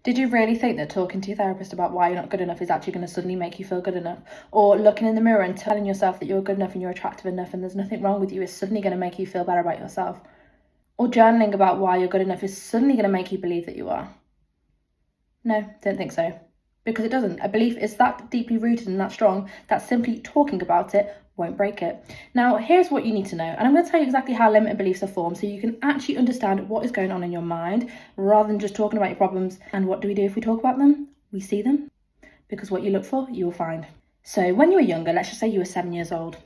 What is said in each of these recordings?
Did you really think that talking to your therapist about why you're not good enough is actually going to suddenly make you feel good enough? Or looking in the mirror and telling yourself that you're good enough and you're attractive enough and there's nothing wrong with you is suddenly going to make you feel better about yourself? Or journaling about why you're good enough is suddenly going to make you believe that you are? No, don't think so. Because it doesn't. A belief is that deeply rooted and that strong that simply talking about it won't break it. Now, here's what you need to know, and I'm going to tell you exactly how limiting beliefs are formed so you can actually understand what is going on in your mind rather than just talking about your problems. And what do we do if we talk about them? We see them, because what you look for, you will find. So when you were younger, let's just say you were 7 years old.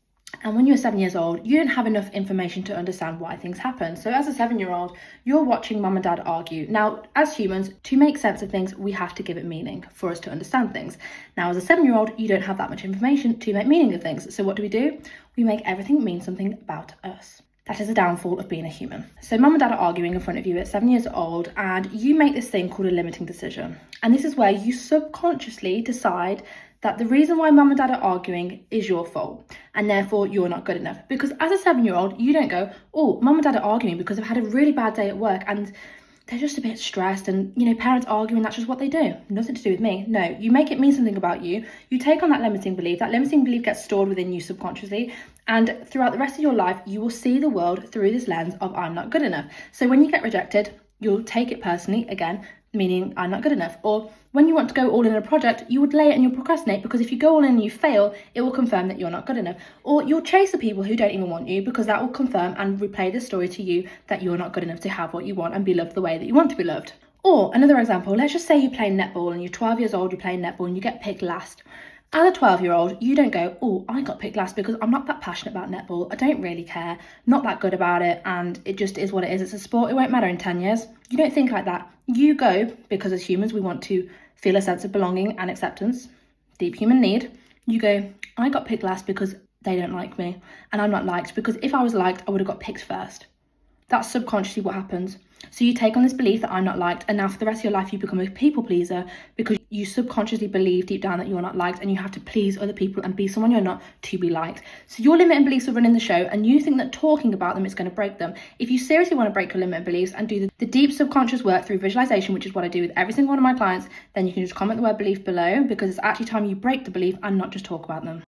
And when you were 7 years old, you didn't have enough information to understand why things happen. So as a 7-year-old, you're watching mum and dad argue. Now, as humans, to make sense of things, we have to give it meaning for us to understand things. Now, as a 7-year-old, you don't have that much information to make meaning of things. So what do? We make everything mean something about us. That is a downfall of being a human. So mum and dad are arguing in front of you at 7 years old, and you make this thing called a limiting decision. And this is where you subconsciously decide that the reason why mum and dad are arguing is your fault, and therefore you're not good enough. Because as a 7-year-old, you don't go, oh, mum and dad are arguing because they've had a really bad day at work and they're just a bit stressed and, parents argue and that's just what they do. Nothing to do with me. No, you make it mean something about you. You take on that limiting belief. That limiting belief gets stored within you subconsciously. And throughout the rest of your life, you will see the world through this lens of I'm not good enough. So when you get rejected, you'll take it personally, again, meaning I'm not good enough. Or when you want to go all in a project, you would delay it and you'll procrastinate because if you go all in and you fail, it will confirm that you're not good enough. Or you'll chase the people who don't even want you because that will confirm and replay the story to you that you're not good enough to have what you want and be loved the way that you want to be loved. Or another example, let's just say you play netball and you're 12 years old, you're playing netball and you get picked last. As a 12-year-old, you don't go, oh, I got picked last because I'm not that passionate about netball. I don't really care, not that good about it, and it just is what it is. It's a sport. It won't matter in 10 years. You don't think like that. You go because as humans, we want to feel a sense of belonging and acceptance, deep human need. You go, I got picked last because they don't like me, and I'm not liked because if I was liked, I would have got picked first. That's subconsciously what happens. So you take on this belief that I'm not liked, and now for the rest of your life you become a people pleaser because you subconsciously believe deep down that you're not liked and you have to please other people and be someone you're not to be liked. So your limiting beliefs are running the show and you think that talking about them is going to break them. If you seriously want to break your limiting beliefs and do the deep subconscious work through visualization, which is what I do with every single one of my clients, then you can just comment the word belief below because it's actually time you break the belief and not just talk about them.